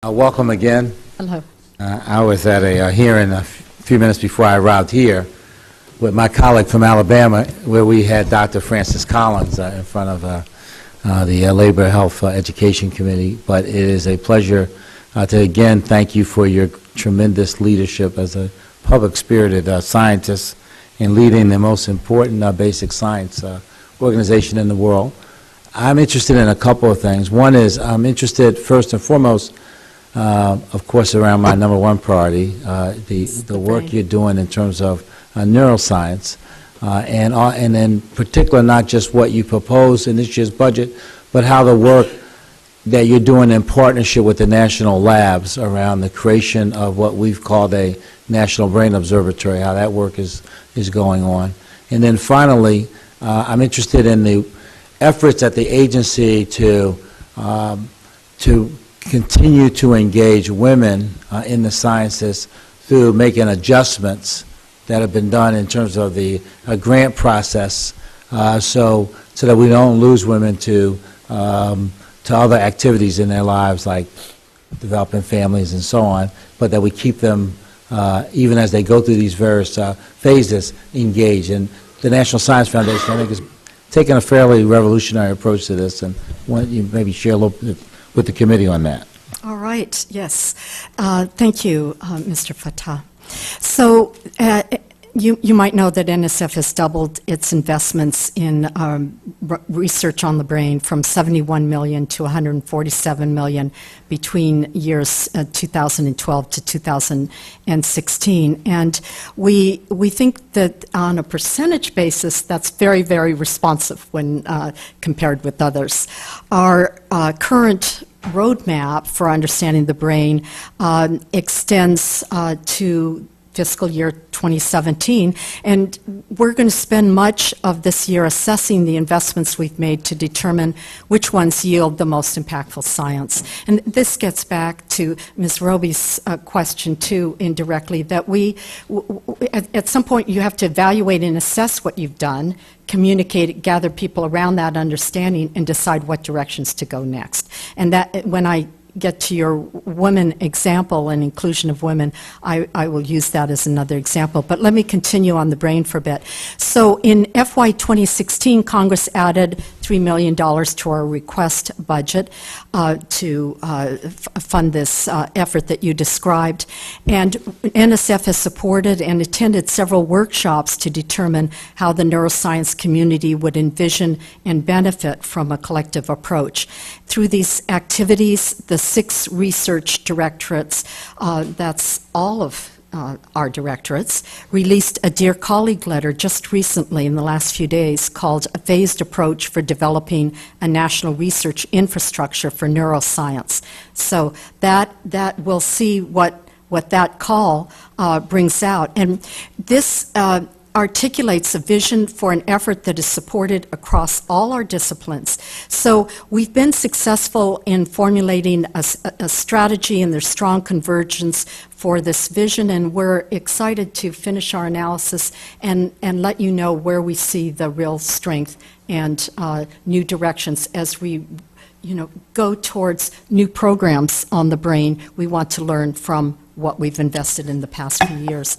Welcome again. Hello. I was at a hearing a few minutes before I arrived here with my colleague from Alabama, where we had Dr. Francis Collins in front of the Labor Health Education Committee. But it is a pleasure to again thank you for your tremendous leadership as a public-spirited scientist in leading the most important basic science organization in the world. I'm interested in a couple of things. One is I'm interested first and foremost, of course, around my number one priority, the work you're doing in terms of neuroscience, and in particular not just what you propose in this year's budget, but how the work that you're doing in partnership with the national labs around the creation of what we've called a National Brain Observatory, how that work is going on. And then finally, I'm interested in the efforts at the agency to continue to engage women in the sciences through making adjustments that have been done in terms of the grant process, so that we don't lose women to other activities in their lives like developing families and so on, but that we keep them, even as they go through these various phases, engaged. And the National Science Foundation, I think, is taking a fairly revolutionary approach to this, and why don't you maybe share a little bit with the committee on that? All right, yes. Thank you, Mr. Fattah. So you might know that NSF has doubled its investments in research on the brain from $71 million to $147 million between years 2012 to 2016. And we think that on a percentage basis, that's very, very responsive when compared with others. Our current roadmap for understanding the brain extends to fiscal year 2017, and we're going to spend much of this year assessing the investments we've made to determine which ones yield the most impactful science. And this gets back to Ms. Roby's question too, indirectly, that at some point you have to evaluate and assess what you've done, communicate, gather people around that understanding, and decide what directions to go next. And that, when I get to your women example and inclusion of women, I will use that as another example. But let me continue on the brain for a bit. So in FY 2016, Congress added $3 million to our request budget to fund this effort that you described. And NSF has supported and attended several workshops to determine how the neuroscience community would envision and benefit from a collective approach. Through these activities, the 6 research directorates, that's all of our directorates, released a Dear Colleague letter just recently in the last few days called A Phased Approach for Developing a National Research Infrastructure for Neuroscience. So that we'll see what that call brings out. And this articulates a vision for an effort that is supported across all our disciplines. So we've been successful in formulating a strategy, and there's strong convergence for this vision, and we're excited to finish our analysis and let you know where we see the real strength and new directions as we go towards new programs on the brain. We want to learn from what we've invested in the past few years.